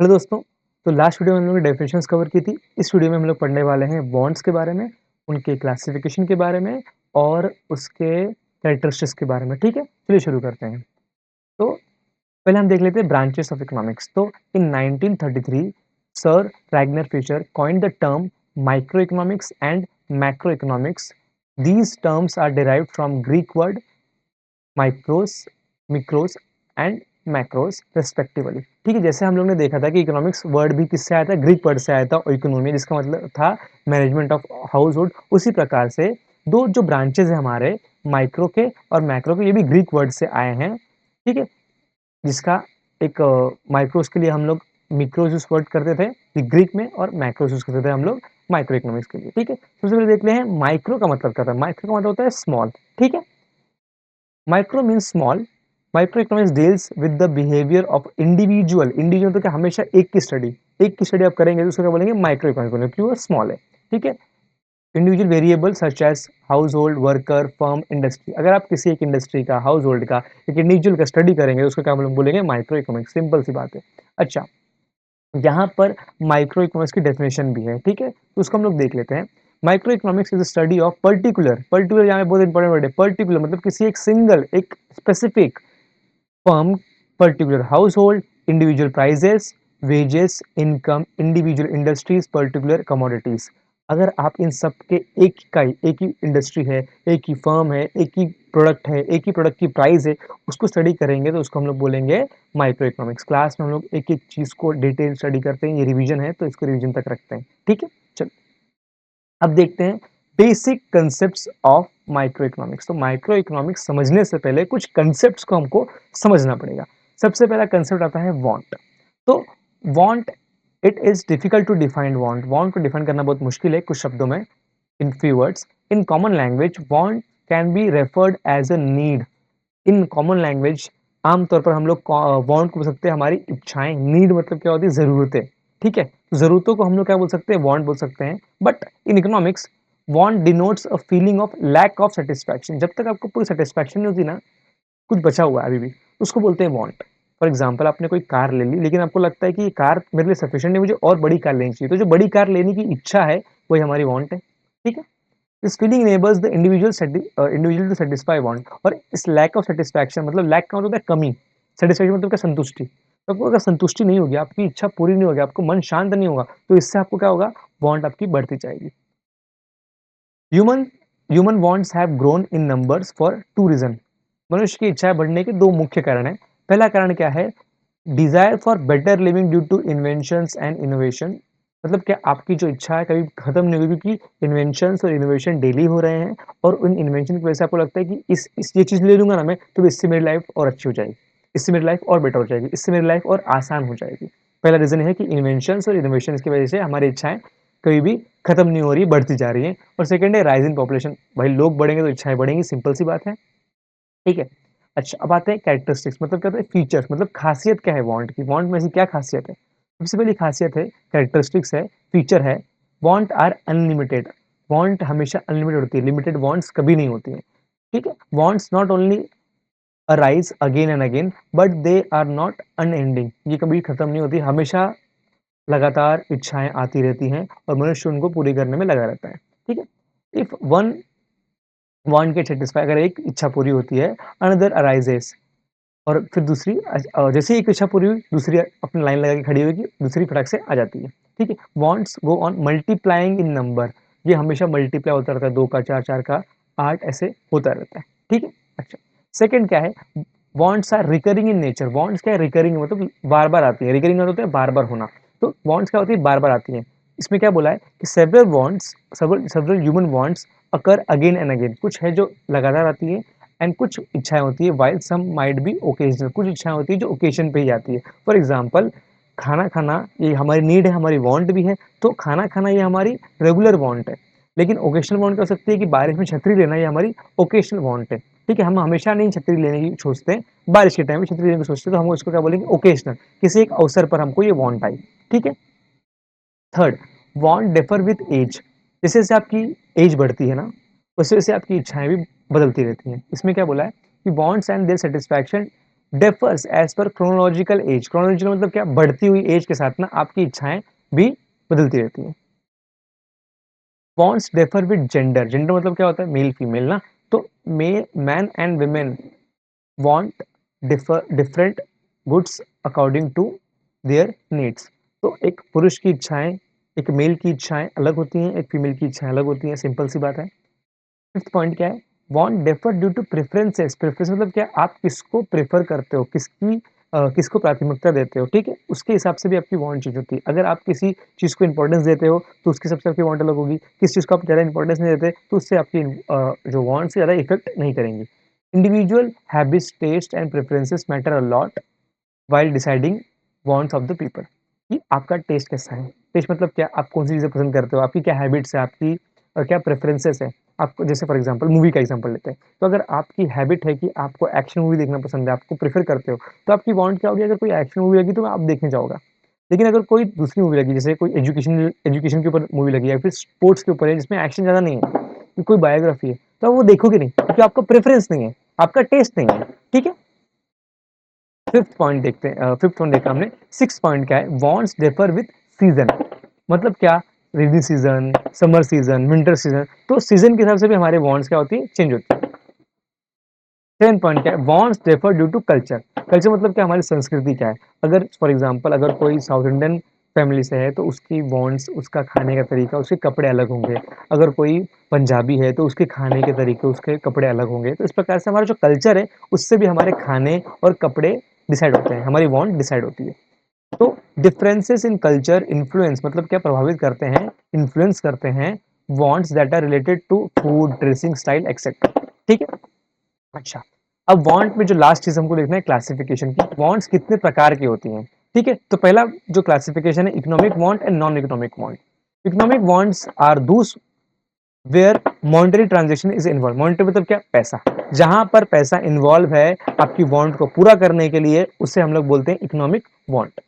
Hello दोस्तों। तो last video में हम लोगों ने डेफिनेशंस कवर की थी। इस वीडियो में हम लोग पढ़ने वाले हैं बॉन्ड्स के बारे में, उनके क्लासिफिकेशन के बारे में और उसके कैरेक्टरिस्टिक्स के बारे में। ठीक है, चलिए शुरू करते हैं। तो पहले हम देख लेते हैं ब्रांचेस ऑफ इकोनॉमिक्स। तो in 1933 sir Ragnar Fisher coined the term microeconomics and macroeconomics. These terms are derived from Greek word micros, mikros and macros respectively. ठीक है, जैसे हम लोग ने देखा था कि इकोनॉमिक्स वर्ड भी किससे आया था, ग्रीक वर्ड से आया था, और इकोनॉमी जिसका मतलब था मैनेजमेंट ऑफ हाउस होल्ड। उसी प्रकार से दो जो ब्रांचेज है हमारे माइक्रो के और मैक्रो के, ये भी ग्रीक वर्ड से आए हैं। ठीक है, जिसका एक माइक्रोस के लिए हम लोग मिक्रोस यूज वर्ड करते थे ग्रीक में, और मैक्रोस यूज करते थे हम लोग माइक्रो इकोनॉमिक्स के लिए। ठीक है, सबसे पहले देख रहे हैं माइक्रो का मतलब क्या था। माइक्रो का मतलब होता है स्मॉल। ठीक है, micro means small. Micro economics deals with the behaviour of individual. Individual तो क्या, हमेशा एक की स्टडी आप करेंगे तो उसको क्या बोलेंगे, माइक्रो इकोनॉमिक्स, क्योंकि वो स्मॉल है। ठीक है, individual variable such as household, worker, firm, industry. अगर आप किसी एक इंडस्ट्री का, हाउस होल्ड का, एक इंडिविजुअल का स्टडी करेंगे तो उसको क्या हम लोग बोलेंगे, माइक्रो इकोनॉमिक्स। सिंपल सी बात है। अच्छा, यहाँ पर माइक्रो इकोनॉमिक्स की डेफिनेशन भी है। ठीक है, तो उसको हम लोग देख लेते हैं। Micro economics is study of particular यहाँ पे बहुत इंपॉर्टेंट वर्ड है। पर्टिकुलर मतलब किसी एक सिंगल, एक specific firm, particular household, individual prices, wages, income, individual industries, particular commodities. अगर आप इन सब के एक ही इंडस्ट्री है, एक ही फर्म है, एक ही प्रोडक्ट है, एक ही प्रोडक्ट की प्राइस है, उसको स्टडी करेंगे तो उसको हम लोग बोलेंगे माइक्रो इकोनॉमिक्स। क्लास में हम लोग एक एक चीज को डिटेल स्टडी करते हैं। ये रिवीजन है तो इसको रिवीजन तक रखते हैं। ठीक है, चलो अब देखते हैं basic concepts of micro economics. तो माइक्रो इकोनॉमिक्स समझने से पहले कुछ कंसेप्ट्स को हमको समझना पड़ेगा। सबसे पहला कंसेप्ट आता है वांट। तो want, it is difficult to define want. Want को डिफाइन करना बहुत मुश्किल है कुछ शब्दों में, in few words. In common language want can be referred as a need. In common language आमतौर पर हम लोग वांट को बोल सकते हैं हमारी इच्छाएं। नीड मतलब क्या होती है, जरूरतें। ठीक है, तो जरूरतों को हम लोग क्या बोल सकते हैं, वांट बोल सकते हैं। But in economics want denotes a feeling of lack of satisfaction. जब तक आपको पूरी सेटिस्फैक्शन नहीं होती ना, कुछ बचा हुआ है अभी भी, उसको बोलते हैं वांट। फॉर एग्जाम्पल, आपने कोई कार ले ली, लेकिन आपको लगता है कि ये कार मेरे लिए सफिशिएंट नहीं, मुझे और बड़ी कार लेनी चाहिए। तो जो बड़ी कार लेने की इच्छा है वही हमारी वांट है। ठीक है, this feeling enables the individual to satisfy want. और इस लैक ऑफ सेटिस्फैक्शन, मतलब लैक का मतलब होता है कमी, सेटिस्फैक्शन मतलब क्या, संतुष्टि। तो आपको अगर संतुष्टि नहीं होगी, आपकी इच्छा पूरी नहीं होगी, आपको मन शांत नहीं होगा, तो इससे आपको क्या होगा, वांट आपकी बढ़ती जाएगी। Human human wants have grown in numbers for two reason. मनुष्य की इच्छाएं बढ़ने के दो मुख्य कारण हैं। पहला कारण क्या है, desire for better living due to inventions and innovation. मतलब क्या, आपकी जो इच्छा है कभी खत्म नहीं होगी, क्योंकि इन्वेंशंस और इनोवेशन डेली हो रहे हैं, और उन इन्वेंशन की वजह से आपको लगता है कि इस ये चीज ले लूंगा ना मैं, तो इससे मेरी लाइफ और अच्छी हो जाएगी, इससे मेरी लाइफ और बेटर हो जाएगी, इससे मेरी लाइफ और आसान हो जाएगी। पहला रीजन है कि इन्वेंशंस और इनोवेशन की वजह से हमारी इच्छाएं कभी भी खत्म नहीं हो रही, बढ़ती जा रही है। और सेकंड है राइज इन पॉपुलेशन। भाई लोग बढ़ेंगे तो इच्छाएं बढ़ेंगी, सिंपल सी बात है। ठीक है, अच्छा अब आते हैं कैरेक्टरिस्टिक्स, मतलब क्या होता है, फीचर्स, मतलब खासियत क्या है वांट की, वांट में ऐसी क्या खासियत है। सबसे पहली खासियत है, कैरेक्टरिस्टिक्स है, फीचर है, वांट आर अनलिमिटेड। वांट हमेशा अनलिमिटेड होती है, लिमिटेड वांट्स कभी नहीं होती है। ठीक है, wants not only arise again and again, but they are not unending. ये कभी खत्म नहीं होती, हमेशा लगातार इच्छाएं आती रहती हैं और मनुष्य उनको पूरी करने में लगा रहता है। ठीक है, if one want get satisfy, अगर एक इच्छा पूरी होती है, अनदर अराइजेस, और फिर दूसरी जैसे ही एक इच्छा पूरी हुई, दूसरी अपनी लाइन लगा के खड़ी होगी, दूसरी फटाक से आ जाती है। ठीक है, wants go on multiplying in number. ये हमेशा मल्टीप्लाई होता रहता है, दो का चार, चार का आठ, ऐसे होता रहता है। ठीक है, अच्छा सेकंड क्या है, wants are recurring in nature. Wants क्या है, रिकरिंग मतलब बार बार आती है। रिकरिंग मतलब होता है बार बार होना, तो वांट्स क्या होती है, बार बार आती है। इसमें क्या बोला है कि several wants, several human wants occur again and again. कुछ है जो लगातार आती है, एंड कुछ इच्छाएं होती है, while some might be occasional. कुछ इच्छाएं होती है जो ओकेजन पे ही आती है। फॉर एग्जाम्पल, खाना खाना ये हमारी नीड है, हमारी वांट भी है। तो खाना खाना ये हमारी रेगुलर वांट है। लेकिन ओकेशनल वांट क्या हो सकती है कि बारिश में छतरी लेना, ये हमारी ओकेशनल वांट है। ठीक है, हम हमेशा नहीं छतरी लेने की सोचते हैं, बारिश के टाइम में छतरी लेने की सोचते हैं, तो हम उसको क्या बोलेंगे, ओकेशनल। किसी एक अवसर पर हमको ये वांट आई। ठीक है, third, want differ with age. जैसे जैसे आपकी एज बढ़ती है ना, वैसे वैसे आपकी इच्छाएं भी बदलती रहती हैं। इसमें क्या बोला है कि wants and their satisfaction differs age पर क्रोनोलॉजिकल एज। क्रोनोलॉजिकल मतलब क्या, बढ़ती हुई एज के साथ ना आपकी इच्छाएं भी बदलती रहती हैं। Wants differ with gender. Gender मतलब क्या होता है, मेल फीमेल ना। तो male man and women want different goods according to their needs. तो एक पुरुष की इच्छाएं, एक मेल की इच्छाएं अलग होती हैं, एक फीमेल की इच्छाएं अलग होती हैं, सिंपल सी बात है। फिफ्थ पॉइंट क्या है, want differ due to preferences. Preference मतलब क्या, आप किसको प्रेफर करते हो, किसको प्राथमिकता देते हो, ठीक है, उसके हिसाब से भी आपकी वांट चेंज होती है। अगर आप किसी चीज़ को इंपॉर्टेंस देते हो तो उसके हिसाब से आपकी वांट अलग होगी। किस चीज़ को आप ज़्यादा इंपॉर्टेंस नहीं देते तो उससे आपकी जो वांट से ज़्यादा इफेक्ट नहीं करेंगी। Individual habits, taste and preferences matter a lot while deciding wants of the people. कि आपका टेस्ट कैसा है। टेस्ट मतलब क्या, आप कौन सी चीज़ें पसंद करते हो, आपकी क्या हैबिट्स है, आपकी क्या प्रेफरेंसेस है। आपको जैसे फॉर एग्जांपल मूवी का एग्जांपल लेते हैं, तो अगर आपकी हैबिट है कि आपको एक्शन मूवी देखना पसंद है, आपको प्रेफर करते हो, तो आपकी वांट क्या होगी, अगर कोई एक्शन मूवी लगी तो आप देखने जाओगे। लेकिन अगर कोई दूसरी मूवी लगी, जैसे कोई एजुकेशन एजुकेशन के ऊपर मूवी लगी है, फिर स्पोर्ट्स के ऊपर है जिसमें एक्शन ज़्यादा नहीं है, कोई बायोग्राफी है, तो आप वो देखोगे नहीं क्योंकि आपका प्रेफरेंस नहीं है, आपका टेस्ट नहीं है, ठीक है। फिफ्थ पॉइंट देखते हैं, फिफ्थ पॉइंट देखा हमने। सिक्स पॉइंट क्या है, वांट्स डिफर विद सीजन। मतलब क्या, rainy season, summer season, winter season, तो सीजन के हिसाब से भी हमारे वांट्स क्या होती है, चेंज होती है। सेवन पॉइंट क्या है, wants differ due to culture. Culture मतलब क्या, हमारी संस्कृति क्या है। अगर फॉर एग्जांपल अगर कोई साउथ इंडियन फैमिली से है तो उसकी वांट्स, उसका खाने का तरीका, उसके कपड़े अलग होंगे। अगर कोई पंजाबी है तो उसके खाने के तरीके, उसके कपड़े अलग होंगे। तो इस प्रकार से हमारा जो कल्चर है उससे भी हमारे खाने और कपड़े डिसाइड होते हैं, हमारी वांट डिसाइड होती है। तो डिफरेंसेस इन कल्चर इन्फ्लुएंस मतलब क्या, प्रभावित करते हैं, इन्फ्लुएंस करते हैं wants that are related to food, dressing style etcetera, ठीक है। अच्छा, अब वांट में जो लास्ट चीज हमको देखना है क्लासिफिकेशन की, वांट्स कितने प्रकार की होती हैं, ठीक है। तो पहला जो क्लासिफिकेशन है, economic want and non economic want. Economic wants are those where monetary transaction is involve. Monetary मतलब क्या, पैसा। जहां पर पैसा इन्वॉल्व है आपकी वांट को पूरा करने के लिए, उसे हम लोग बोलते हैं economic want.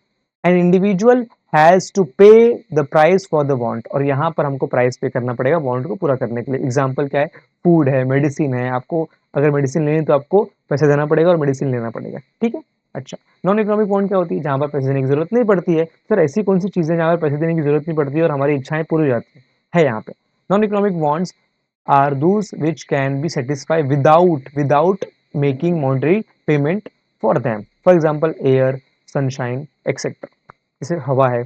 An individual has to pay the price for the want. और यहाँ पर हमको प्राइस पे करना पड़ेगा वांट को पूरा करने के लिए। एग्जाम्पल क्या है, फूड है, मेडिसिन है, आपको अगर मेडिसिन लेनी तो आपको पैसा देना पड़ेगा और मेडिसिन लेना पड़ेगा, ठीक है। अच्छा, नॉन इकोनॉमिक वांट क्या होती है, जहां पर पैसे देने की जरूरत नहीं पड़ती है। सर ऐसी कौन सी चीजें जहां पर पैसे देने की जरूरत नहीं पड़ती है और हमारी इच्छाएं पूरी हो जाती है यहाँ पे। Non economic wants are those which can be satisfied without making monetary payment for them. For example, air, sunshine, etc. जैसे हवा है,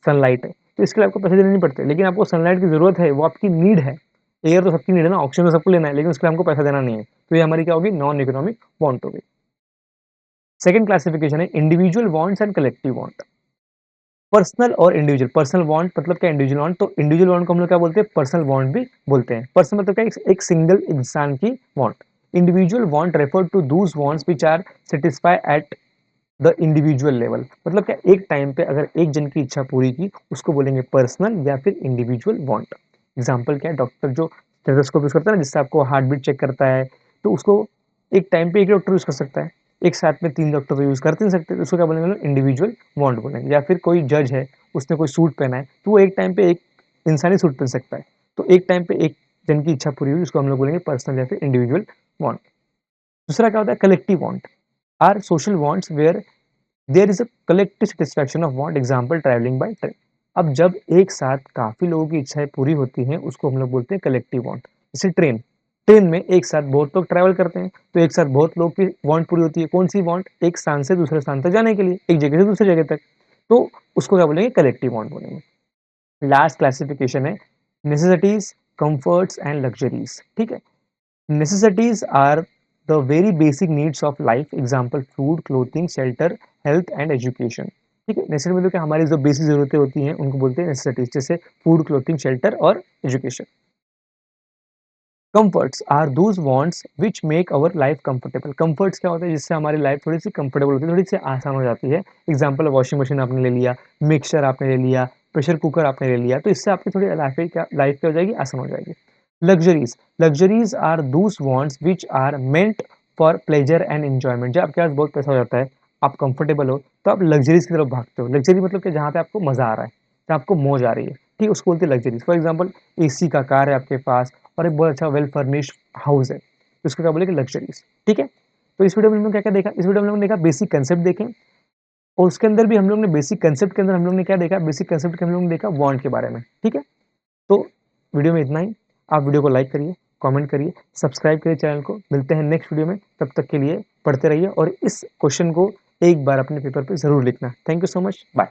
सनलाइट है, तो इसके लिए आपको पैसे देने नहीं पड़ते, लेकिन आपको सनलाइट की जरूरत है, वो आपकी नीड है। एयर तो सबकी नीड है ना, ऑक्सीजन तो सबको लेना है, लेकिन उसके लिए हमको पैसा देना नहीं है, तो ये हमारी क्या होगी, नॉन इकोनॉमिक वांट होगी। सेकंड क्लासिफिकेशन है individual wants and collective want. Personal और इंडिविजुअल। पर्सनल वांट मतलब क्या, इंडिविजुअल वांट। तो इंडिविजुअल वांट को हम लोग क्या बोलते हैं, पर्सनल वांट भी बोलते हैं। पर्सनल मतलब क्या, एक सिंगल इंसान की want. Individual want refer to those wants which are satisfy at the individual level. मतलब क्या, एक टाइम पे अगर एक जन की इच्छा पूरी की उसको बोलेंगे पर्सनल या फिर इंडिविजुअल वांट। एग्जाम्पल क्या है, डॉक्टर जो स्टेथोस्कोप यूज करता है ना, जिससे आपको हार्ट बीट चेक करता है, तो उसको एक टाइम पे एक डॉक्टर यूज कर सकता है, एक साथ में तीन डॉक्टर तो यूज कर नहीं सकते, तो उसको क्या बोलेंगे, इंडिविजुअल वांट बोलेंगे। या फिर कोई जज है, उसने कोई सूट पहना है, तो वो एक टाइम पे एक इंसानी सूट पहन सकता है, तो एक टाइम पे एक जन की इच्छा पूरी हुई, उसको हम लोग बोलेंगे पर्सनल या फिर इंडिविजुअल वांट। दूसरा क्या होता है, collective want. Are social wants where there is a collective satisfaction of want. Example, travelling by train. अब जब एक साथ काफी लोगों की इच्छाएं पूरी होती हैं, उसको हम लोग बोलते हैं कलेक्टिव वांट। जैसे ट्रेन, ट्रेन में एक साथ बहुत लोग ट्रैवल करते हैं, तो एक साथ बहुत लोग की वांट पूरी होती है। कौन सी वांट, एक स्थान से दूसरे स्थान तक जाने के लिए, एक जगह से दूसरी जगह तक, तो उसको क्या बोलेंगे, कलेक्टिव वांट बोलेंगे। लास्ट क्लासिफिकेशन है नेसेसिटीज, कंफर्ट्स एंड लग्जरीज, ठीक है। Necessities are the very basic needs of life. Example, food, clothing, shelter, health and education, ठीक है। नेसेसिटी मतलब कि हमारी जो बेसिक जरूरतें होती हैं उनको बोलते हैं नेसेसिटीज, जैसे फूड, क्लोथिंग, शेल्टर और education. Comforts are those wants which make our life comfortable. Comforts क्या होता है, जिससे हमारी लाइफ थोड़ी सी कंफर्टेबल होती है, थोड़ी सी आसान हो जाती है। एग्जाम्पल, वॉशिंग मशीन आपने ले लिया, मिक्सर आपने ले लिया, प्रेशर कुकर आपने ले लिया, तो इससे आपकी थोड़ी लाइफ क्या हो जाएगी, आसान हो जाएगी। Luxuries, luxuries are those wants which are meant for pleasure and enjoyment. जब आपके पास बहुत पैसा हो जाता है, आप कंफर्टेबल हो, तो आप लग्जरीज की तरफ भागते हो। लग्जरी मतलब कि जहाँ पे आपको मजा आ रहा है, जहाँ आपको मौज आ रही है, ठीक, उसको बोलते हैं लग्जरीज। फॉर एग्जाम्पल, एसी का कार है आपके पास और एक बहुत अच्छा वेल फर्निश्ड हाउस है, तो उसको क्या बोलेंगे, लग्जरीज, ठीक है। तो इस वीडियो में हम लोग क्या-क्या देखा? इस वीडियो में हम लोगों ने देखा बेसिक कांसेप्ट देखे और उसके अंदर भी हम लोग ने बेसिक कांसेप्ट के अंदर हम लोग ने क्या देखा? बेसिक कांसेप्ट के हम लोगों ने देखा बॉन्ड के बारे में, ठीक है? तो वीडियो में इतना ही। आप वीडियो को लाइक करिए, कमेंट करिए, सब्सक्राइब करिए चैनल को। मिलते हैं नेक्स्ट वीडियो में, तब तक के लिए पढ़ते रहिए और इस क्वेश्चन को एक बार अपने पेपर पे ज़रूर लिखना। Thank you so much, bye.